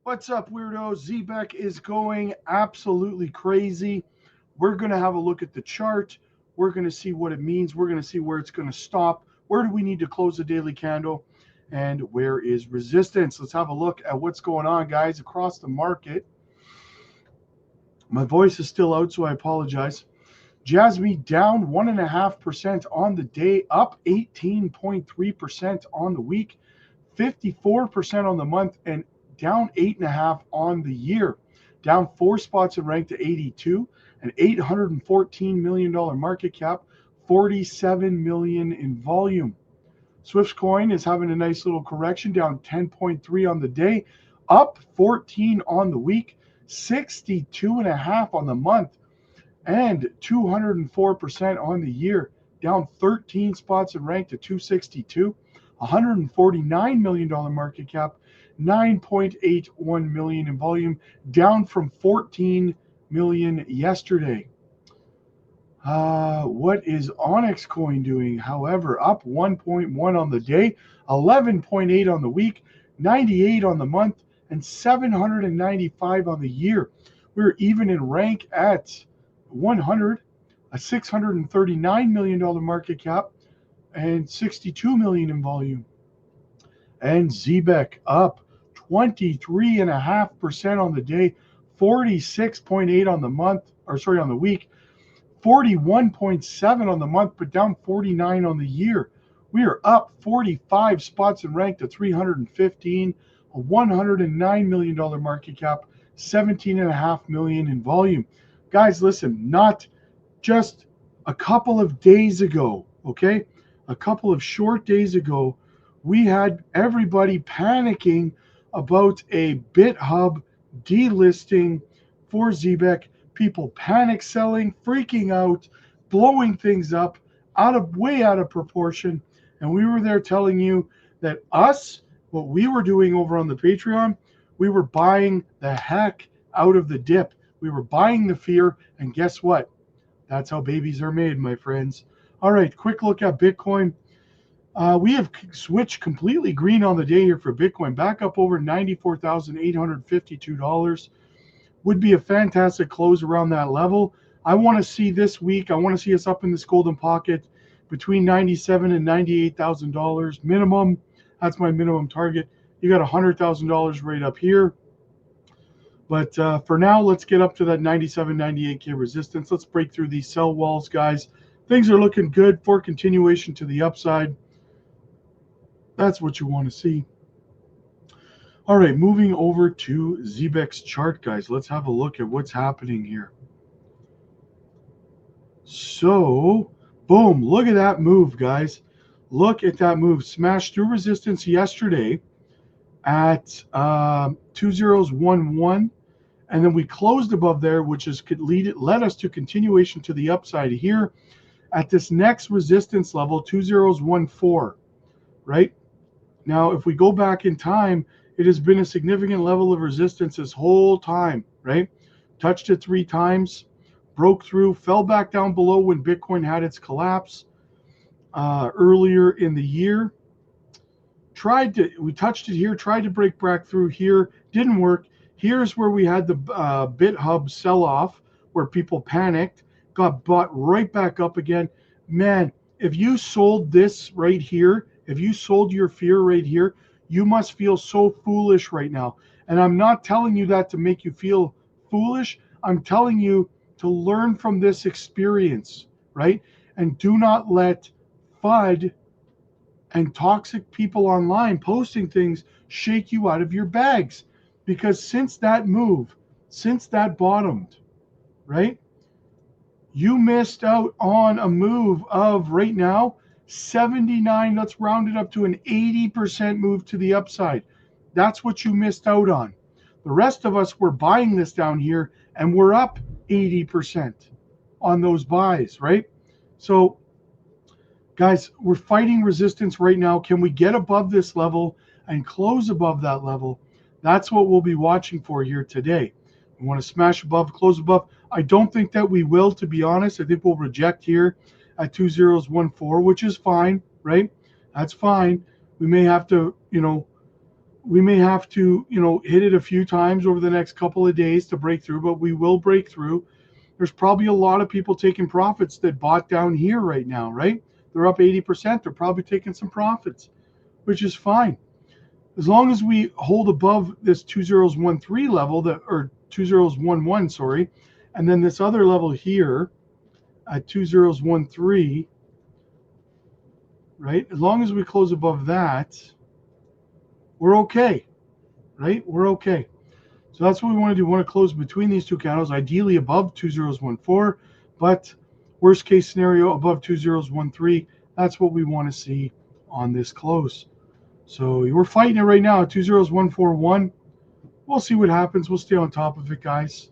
What's up, weirdos? Zebec is going absolutely crazy. We're going to have a look at the chart. We're going to see what it means. We're going to see where it's going to stop. Where do we need to close the daily candle? And where is resistance? Let's have a look at what's going on, guys, across the market. My voice is still out, so I apologize. Jasmine down 1.5% on the day, up 18.3% on the week, 54% on the month, and down 8.5% on the year. Down 4 spots and ranked to 82, an $814 million market cap, 47 million in volume. Swift's coin is having a nice little correction, down 10.3 on the day, up 14 on the week, 62.5 on the month, and 204% on the year, down 13 spots and ranked to 262, $149 million market cap, 9.81 million in volume, down from 14 million yesterday. What is Onyx coin doing? However, up 1.1 on the day, 11.8 on the week, 98 on the month, and 795 on the year. We're even in rank at 100, a $639 million market cap, and 62 million in volume. And Zebec up 23.5% on the day, 46.8 on the month, on the week, 41.7 on the month, but down 49 on the year. We are up 45 spots and ranked at 315, a $109 million market cap, 17.5 million in volume. Guys, listen, not just a couple of days ago, okay? A couple of short days ago, we had everybody panicking about a BitHub delisting for Zebec. People panic selling, freaking out, blowing things up, way out of proportion. And we were there telling you that what we were doing over on the Patreon, we were buying the heck out of the dip. We were buying the fear, and guess what? That's how babies are made, my friends. All right, quick look at Bitcoin. We have switched completely green on the day here for Bitcoin, back up over $94,852. Would be a fantastic close around that level. I want to see this week, I want to see us up in this golden pocket between $97,000 and $98,000 minimum. That's my minimum target. You got $100,000 right up here. But for now, let's get up to that 97, 98K resistance. Let's break through these sell walls, guys. Things are looking good for continuation to the upside. That's what you want to see. All right, moving over to Zebec's chart, guys. Let's have a look at what's happening here. So, boom, look at that move, guys. Look at that move. Smashed through resistance yesterday at 2011. And then we closed above there, which is led us to continuation to the upside here at this next resistance level, 2014, right? Now, if we go back in time, it has been a significant level of resistance this whole time, right? Touched it 3 times, broke through, fell back down below when Bitcoin had its collapse earlier in the year. We touched it here, tried to break back through here, didn't work. Here's where we had the BitHub sell-off, where people panicked, got bought right back up again. Man, if you sold this right here, if you sold your fear right here, you must feel so foolish right now. And I'm not telling you that to make you feel foolish. I'm telling you to learn from this experience, right? And do not let FUD and toxic people online posting things shake you out of your bags. Because since that move, since that bottomed, right, you missed out on a move of right now 79, let's round it up to an 80% move to the upside. That's what you missed out on. The rest of us were buying this down here, and we're up 80% on those buys, right? So, guys, we're fighting resistance right now. Can we get above this level and close above that level? That's what we'll be watching for here today. We want to smash above, close above. I don't think that we will, to be honest. I think we'll reject here at 2014, which is fine, right? That's fine. We may have to, We may have to, hit it a few times over the next couple of days to break through, but we will break through. There's probably a lot of people taking profits that bought down here right now, right? They're up 80%. They're probably taking some profits, which is fine. As long as we hold above this 2013 level, or 2011, sorry, and then this other level here at 2013, right? As long as we close above that, we're okay, right? We're okay. So that's what we want to do. We want to close between these two candles, ideally above 2014, but worst case scenario above 2013. That's what we want to see on this close. So we're fighting it right now at 20141. We'll see what happens. We'll stay on top of it, guys.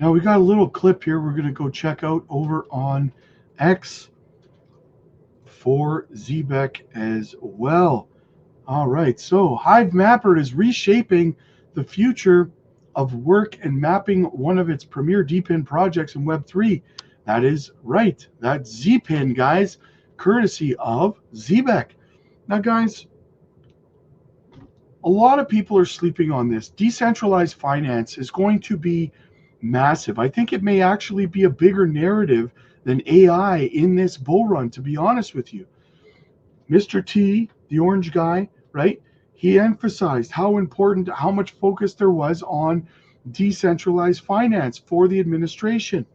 Now we got a little clip here we're going to go check out over on X for Zebec as well. All right, so Hive Mapper is reshaping the future of work and mapping one of its premier DePIN projects in Web3. That is right. That's ZPIN, guys, courtesy of Zebec. Now, guys, a lot of people are sleeping on this. Decentralized finance is going to be massive. I think it may actually be a bigger narrative than AI in this bull run, to be honest with you. Mr. T, the orange guy, right? He emphasized how important, how much focus there was on decentralized finance for the administration.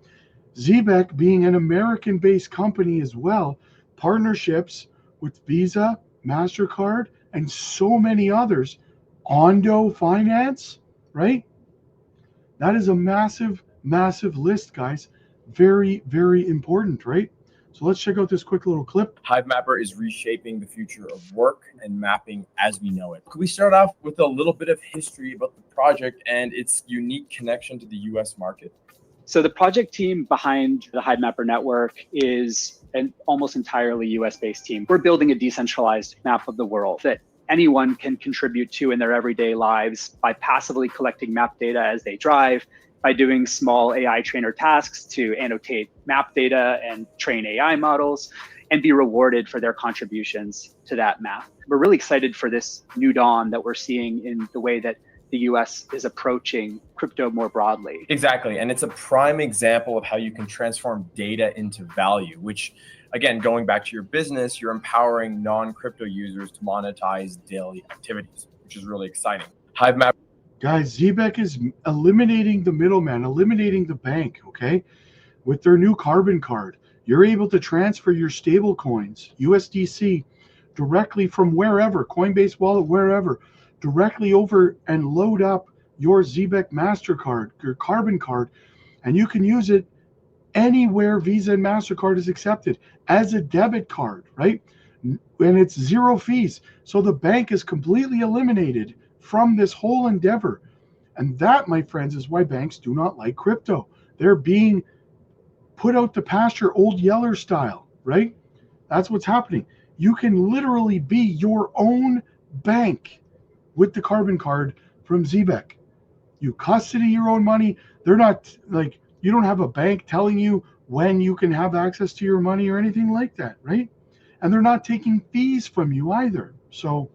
Zebec, being an American-based company as well, partnerships with Visa, MasterCard, and so many others. Ondo Finance, right? That is a massive, massive list, guys. Very, very important, right? So let's check out this quick little clip. Hive Mapper is reshaping the future of work and mapping as we know it. Could we start off with a little bit of history about the project and its unique connection to the US market? So the project team behind the Hive Mapper network is an almost entirely US-based team. We're building a decentralized map of the world that anyone can contribute to in their everyday lives by passively collecting map data as they drive, by doing small AI trainer tasks to annotate map data and train AI models, and be rewarded for their contributions to that map. We're really excited for this new dawn that we're seeing in the way that the US is approaching crypto more broadly. Exactly, and it's a prime example of how you can transform data into value, which, again, going back to your business, you're empowering non-crypto users to monetize daily activities, which is really exciting. Hive Map. Guys, Zebec is eliminating the middleman, eliminating the bank, okay? With their new carbon card, you're able to transfer your stable coins, USDC, directly from wherever, Coinbase wallet, wherever, directly over and load up your Zebec MasterCard, your carbon card, and you can use it anywhere Visa and MasterCard is accepted as a debit card, right? And it's zero fees. So the bank is completely eliminated from this whole endeavor. And that, my friends, is why banks do not like crypto. They're being put out to pasture Old Yeller style, right? That's what's happening. You can literally be your own bank with the carbon card from Zebec. You custody your own money. They're not like, you don't have a bank telling you when you can have access to your money or anything like that, right? And they're not taking fees from you either. So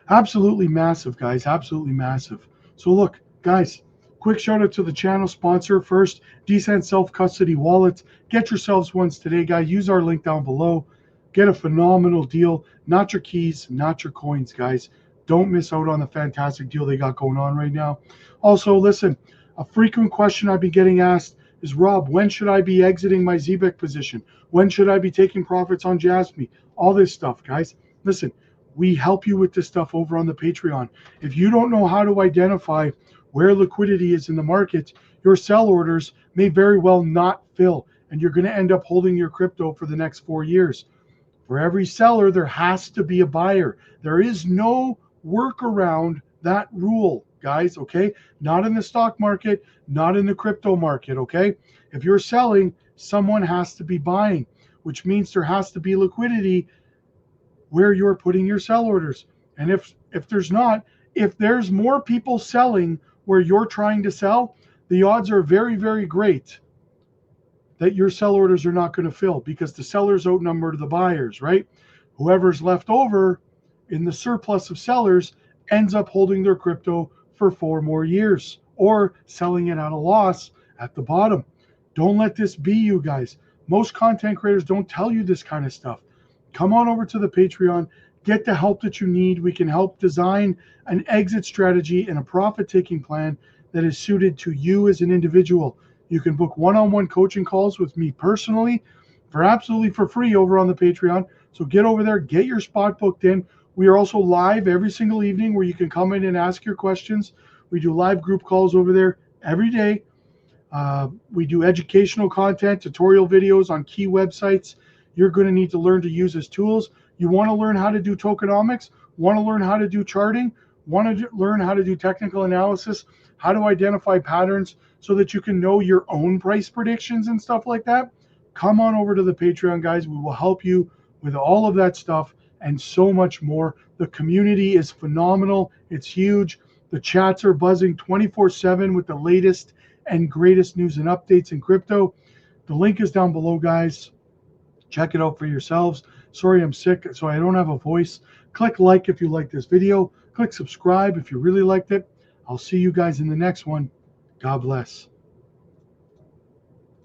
absolutely massive, guys, absolutely massive. So look, guys, quick shout out to the channel sponsor first, Decent Self-Custody Wallets. Get yourselves ones today, guys. Use our link down below. Get a phenomenal deal. Not your keys, not your coins, guys. Don't miss out on the fantastic deal they got going on right now. Also, listen, a frequent question I've been getting asked is, Rob, when should I be exiting my Zebec position? When should I be taking profits on Jasmy? All this stuff, guys. Listen, we help you with this stuff over on the Patreon. If you don't know how to identify where liquidity is in the market, your sell orders may very well not fill, and you're going to end up holding your crypto for the next 4 years. For every seller, there has to be a buyer. There is no workaround that rule, guys, okay? Not in the stock market, not in the crypto market, okay? If you're selling, someone has to be buying, which means there has to be liquidity where you're putting your sell orders. And if there's not, if there's more people selling where you're trying to sell, the odds are very, very great that your sell orders are not going to fill because the sellers outnumber the buyers, right? Whoever's left over in the surplus of sellers ends up holding their crypto for 4 more years or selling it at a loss at the bottom. Don't let this be you guys. Most content creators don't tell you this kind of stuff. Come on over to the Patreon, get the help that you need. We can help design an exit strategy and a profit-taking plan that is suited to you as an individual. You can book one-on-one coaching calls with me personally for absolutely for free over on the Patreon. So get over there, get your spot booked in. We are also live every single evening where you can come in and ask your questions. We do live group calls over there every day. We do educational content, tutorial videos on key websites you're going to need to learn to use as tools. You want to learn how to do tokenomics, want to learn how to do charting, want to learn how to do technical analysis, how to identify patterns so that you can know your own price predictions and stuff like that. Come on over to the Patreon, guys. We will help you with all of that stuff and so much more. The community is phenomenal. It's huge. The chats are buzzing 24/7 with the latest and greatest news and updates in crypto. The link is down below, guys. Check it out for yourselves. Sorry, I'm sick, so I don't have a voice. Click like if you like this video. Click subscribe if you really liked it. I'll see you guys in the next one. God bless.